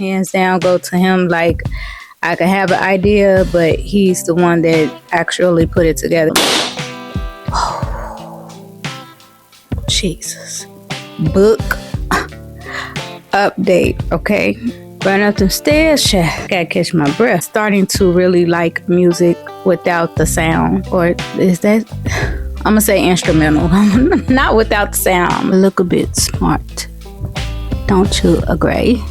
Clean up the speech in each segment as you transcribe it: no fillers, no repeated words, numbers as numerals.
hands down go to him. Like, I could have an idea, but he's the one that actually put it together. Jesus. Book update, okay? Run up the stairs, child. Gotta catch my breath. Starting to really like music without the sound. Or is that... I'm gonna say instrumental. Not without the sound. Look a bit smart. Don't you agree?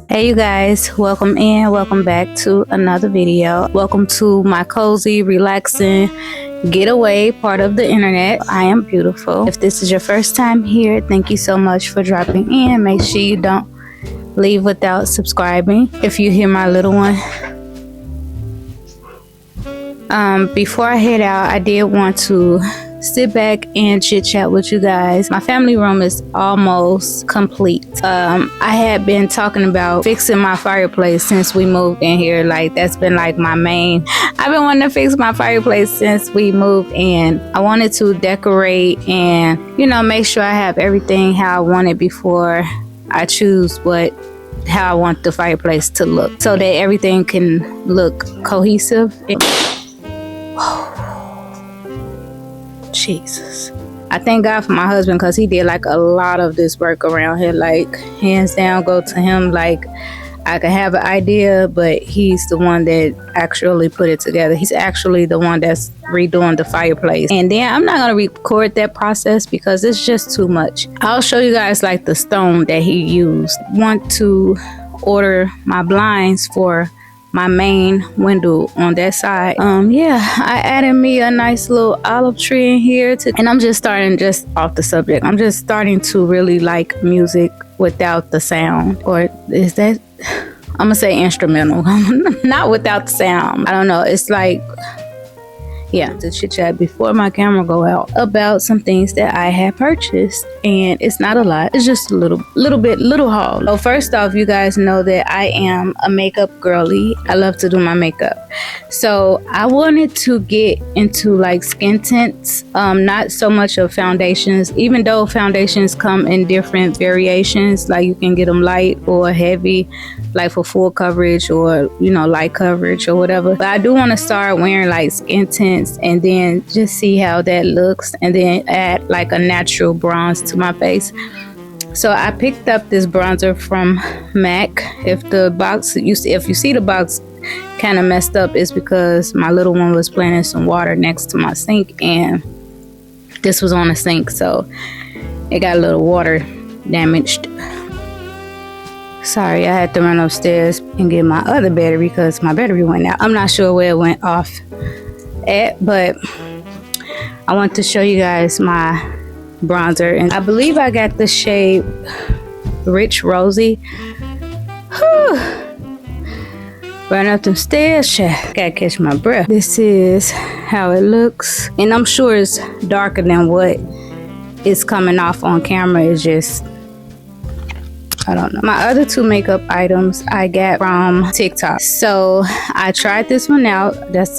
Hey you guys, welcome back to another video. Welcome to my cozy, relaxing getaway part of the internet. I am beautiful. If this is your first time here, thank you so much for dropping in. Make sure you don't leave without subscribing. If you hear my little one, before I head out, I did want to sit back and chit chat with you guys. My family room is almost complete. I had been talking about fixing my fireplace since we moved in here. Like, that's been like my main. I've been wanting to fix my fireplace since we moved in. I wanted to decorate and, you know, make sure I have everything how I want it before I choose how I want the fireplace to look, so that everything can look cohesive. Jesus. I thank God for my husband, because he did like a lot of this work around here. Like, hands down go to him. Like, I could have an idea, but he's the one that actually put it together. He's actually the one that's redoing the fireplace. And then I'm not going to record that process because it's just too much. I'll show you guys like the stone that he used. Want to order my blinds for my main window on that side. Yeah, I added me a nice little olive tree in here and I'm just off the subject. I'm just starting to really like music without the sound. Or is that... I'm gonna say instrumental. Not without the sound. I don't know. It's like... yeah, to chit chat before my camera go out about some things that I have purchased, and it's not a lot. It's just a little haul. So first off, you guys know that I am a makeup girly. I love to do my makeup. So I wanted to get into like skin tints, not so much of foundations, even though foundations come in different variations. Like, you can get them light or heavy, like for full coverage, or, you know, light coverage or whatever. But I do want to start wearing like skin tints and then just see how that looks, and then add like a natural bronze to my face. So I picked up this bronzer from MAC. If you see the box kind of messed up, it's because my little one was playing in some water next to my sink, and this was on the sink, so it got a little water damaged. Sorry, I had to run upstairs and get my other battery because my battery went out. I'm not sure where it went off at, but I want to show you guys my bronzer, and I believe I got the shade Rich Rosy. Whew. Run up them stairs, child. Gotta catch my breath. This is how it looks, and I'm sure it's darker than what is coming off on camera. It's just, I don't know. My other two makeup items I got from TikTok. So I tried this one out.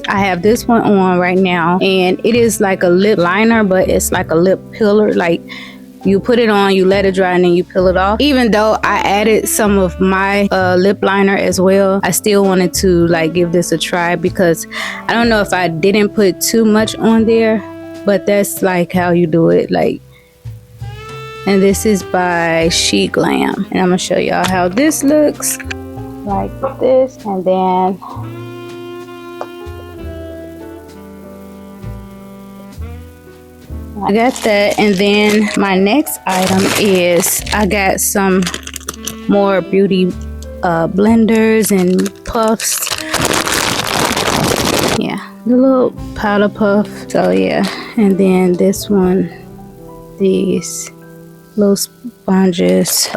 I have this one on right now, and it is like a lip liner, but it's like a lip pillar. Like, you put it on, you let it dry, and then you peel it off. Even though I added some of my lip liner as well, I still wanted to like give this a try because I don't know if I didn't put too much on there, but that's like how you do it. Like, and this is by She Glam, and I'm gonna show y'all how this looks. Like this, and then I got that. And then my next item is I got some more beauty blenders and puffs. Yeah, the little powder puff. So yeah, and then this one, these little sponges,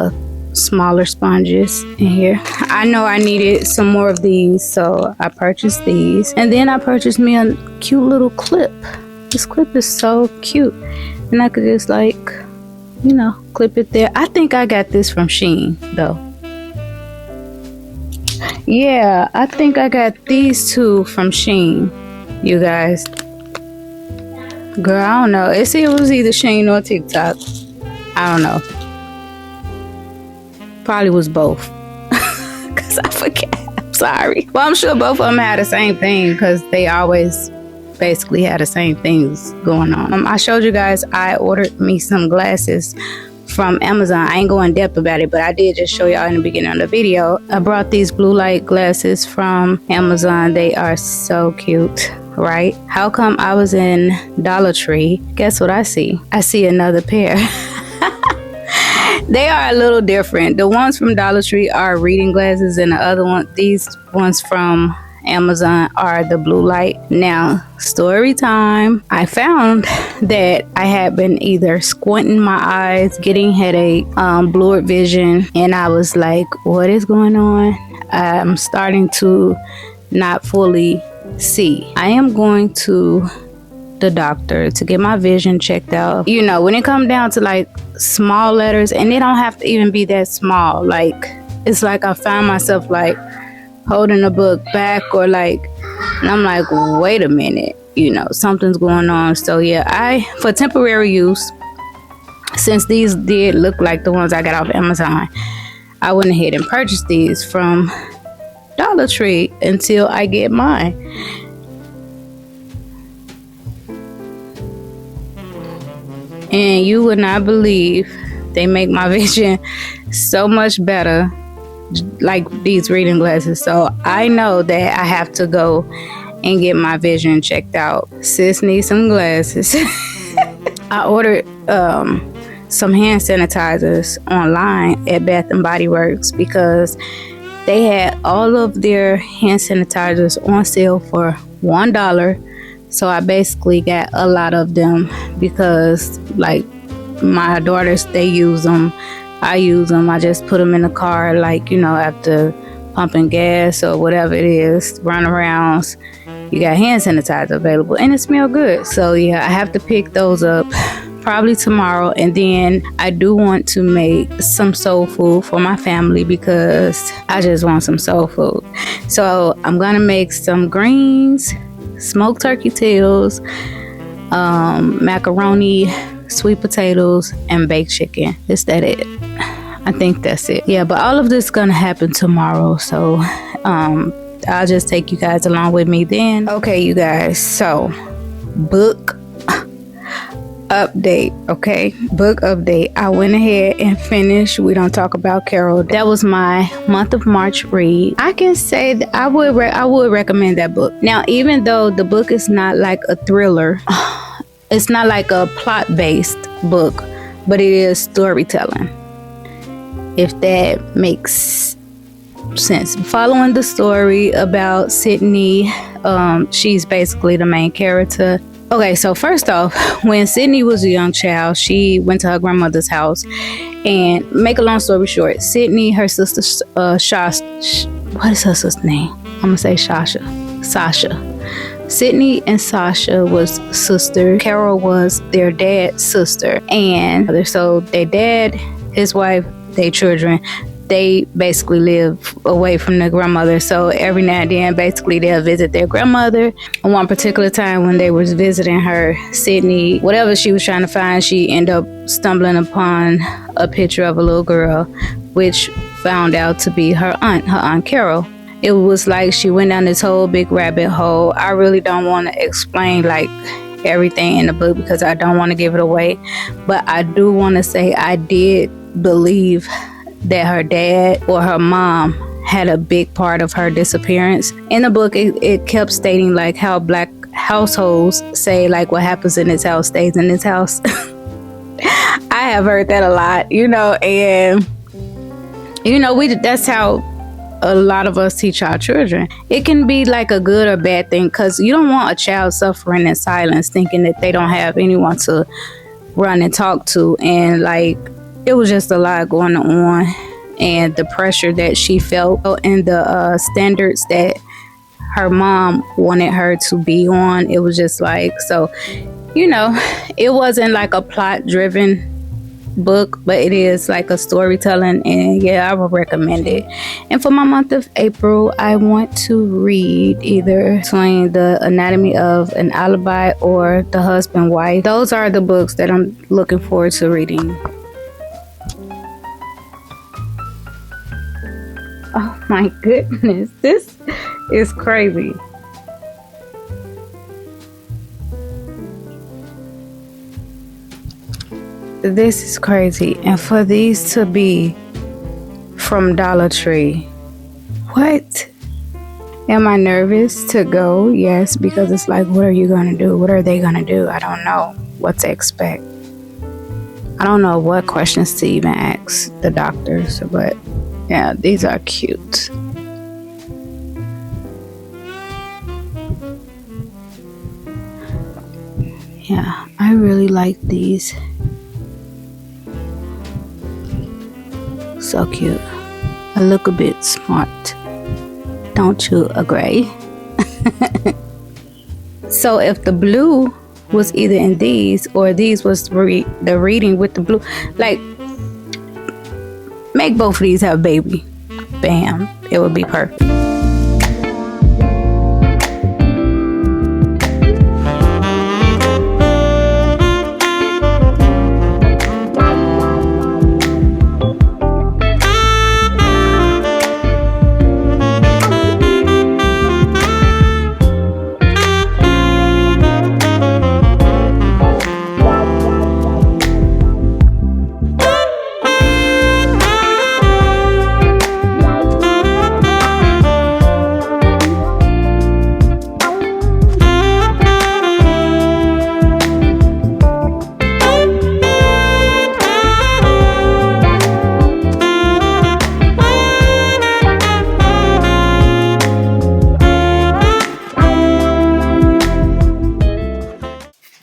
smaller sponges in here. I know I needed some more of these, so I purchased these. And then I purchased me a cute little clip. This clip is so cute, and I could just like, you know, clip it there. I think I got this from Shein though. Yeah, I think I got these two from Shein, you guys. Girl, I don't know. It was either Shein or TikTok. I don't know. Probably was both. Cause I forget. I'm sorry. Well, I'm sure both of them had the same thing because they always basically had the same things going on. I showed you guys I ordered me some glasses from Amazon. I ain't go in depth about it, but I did just show y'all in the beginning of the video. I brought these blue light glasses from Amazon. They are so cute, right? How come I was in Dollar Tree? Guess what I see? I see another pair. They are a little different. The ones from Dollar Tree are reading glasses, and the other one, these ones from Amazon, are the blue light. Now, story time. I found that I had been either squinting my eyes, getting headache, blurred vision, and I was like, what is going on? I'm starting to not fully see. I am going to the doctor to get my vision checked out. You know, when it comes down to like small letters, and they don't have to even be that small, like it's like I find myself like holding a book back, or like, and I'm like, wait a minute, you know, something's going on. So yeah, for temporary use, since these did look like the ones I got off Amazon, I went ahead and purchased these from Dollar Tree until I get mine. And you would not believe, they make my vision so much better, like these reading glasses. So I know that I have to go and get my vision checked out. Sis needs some glasses. I ordered some hand sanitizers online at Bath and Body Works because they had all of their hand sanitizers on sale for $1. So I basically got a lot of them because like my daughters, they use them. I use them. I just put them in the car, like, you know, after pumping gas or whatever it is, runarounds. You got hand sanitizer available, and it smells good. So yeah, I have to pick those up probably tomorrow. And then I do want to make some soul food for my family because I just want some soul food. So I'm gonna make some greens, smoked turkey tails, macaroni, sweet potatoes, and baked chicken. Is that it? I think that's it. Yeah, but all of this is gonna happen tomorrow, so I'll just take you guys along with me then. Okay, you guys, so book update. Okay, book update. I went ahead and finished We Don't Talk About Carol. That was my month of March read. I can say that I would recommend that book. Now, even though the book is not like a thriller, it's not like a plot based book, but it is storytelling. if that makes sense. Following the story about Sydney, she's basically the main character. Okay, so first off, when Sydney was a young child, she went to her grandmother's house. And make a long story short, Sydney, her sister, what is her sister's name? I'm gonna say Sasha. Sydney and Sasha was sister. Carol was their dad's sister. And so their dad, his wife, their children, they basically live away from their grandmother. So every now and then, basically, they'll visit their grandmother. And one particular time when they was visiting her, Sydney, whatever she was trying to find, she ended up stumbling upon a picture of a little girl, which found out to be her Aunt Carol. It was like she went down this whole big rabbit hole. I really don't want to explain like everything in the book because I don't want to give it away. But I do want to say I did believe that her dad or her mom had a big part of her disappearance. In the book, it kept stating like how black households say like what happens in this house stays in this house. I have heard that a lot, and that's how a lot of us teach our children. It can be like a good or bad thing because you don't want a child suffering in silence thinking that they don't have anyone to run and talk to. And like it was just a lot going on, and the pressure that she felt and the standards that her mom wanted her to be on. It was just like, so, it wasn't like a plot driven book, but it is like a storytelling, and yeah, I would recommend it. And for my month of April, I want to read either between The Anatomy of an Alibi or The Husband Wife. Those are the books that I'm looking forward to reading. Oh my goodness, this is crazy. This is crazy. And for these to be from Dollar Tree, what? Am I nervous to go? Yes, because it's like, what are you going to do? What are they going to do? I don't know what to expect. I don't know what questions to even ask the doctors, but yeah, these are cute. Yeah, I really like these. So cute. I look a bit smart. Don't you agree? So if the blue was either in these or these was the reading with the blue, like make both of these have a baby. Bam. It would be perfect.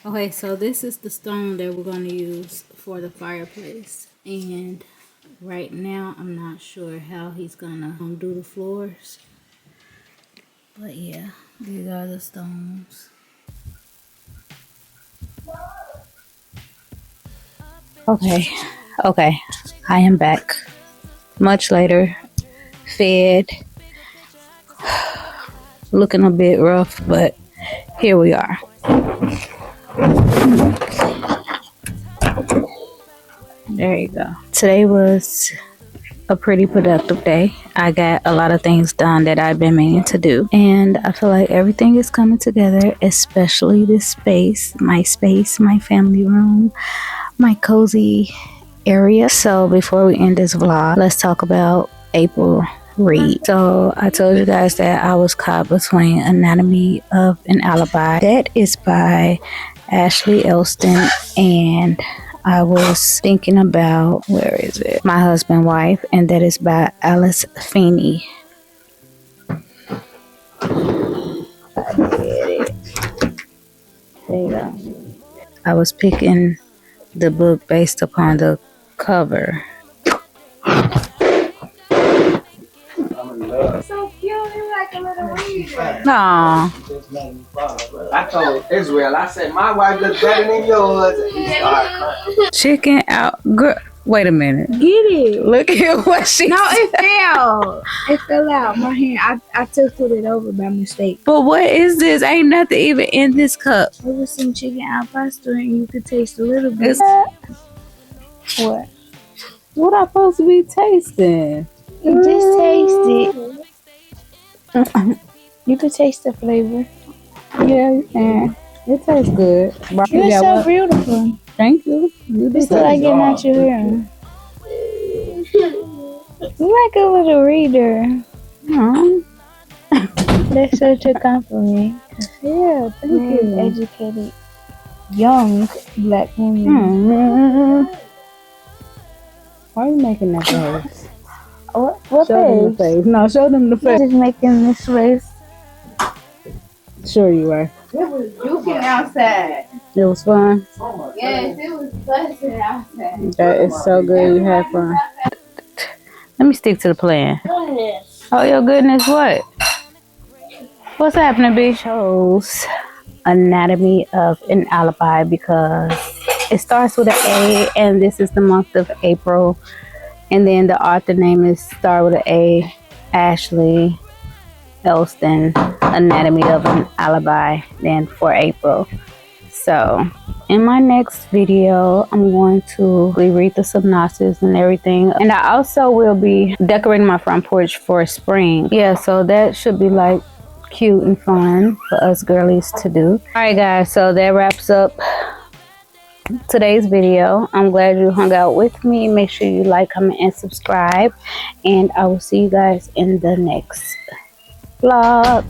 Okay, so this is the stone that we're going to use for the fireplace, and right now I'm not sure how he's gonna do the floors, but yeah, these are the stones. Okay, I am back much later, fed, looking a bit rough, but here we are. There you go. Today was a pretty productive day. I got a lot of things done that I've been meaning to do, and I feel like everything is coming together, especially this space, my family room, my cozy area. So before we end this vlog, let's talk about April read. So I told you guys that I was caught between Anatomy of an Alibi. That is by Ashley Elston, and I was thinking about, where is it? My Husband, Wife, and that is by Alice Feeney. I get it. There you go. I was picking the book based upon the cover. So cute, you're like a little reader. No. I told Israel, I said, my wife looks better than yours. And he started crying. Chicken out. Girl, wait a minute. Get it. Look at what she No, said. it fell. It fell out. My hand. I tilted it over by mistake. But what is this? Ain't nothing even in this cup. It was some chicken al pastor and you could taste a little bit. What? What I supposed to be tasting? You just taste it. You could taste the flavor. Yeah, you can. It tastes good. You're so beautiful. Thank you. You It's like getting out your hair. You're like a little reader. That's such a compliment. Yeah, thank you. Educated, young black woman. Why are you making that face? What Show them the face. No, show them the face. Just making this face. Sure you are. It was juking outside. It was fun. Yes, it was busting outside. That is so good. You had fun. Let me stick to the plan. Oh, your goodness, what? What's happening, B? Chose Anatomy of an Alibi because it starts with an A, and this is the month of April. And then the author name is start with an A, Ashley Elston, Anatomy of an Alibi, then for April. So in my next video, I'm going to reread the synopsis and everything. And I also will be decorating my front porch for spring. Yeah, so that should be like cute and fun for us girlies to do. All right, guys, so that wraps up today's video. I'm glad you hung out with me. Make sure you like, comment, and subscribe. And I will see you guys in the next vlog.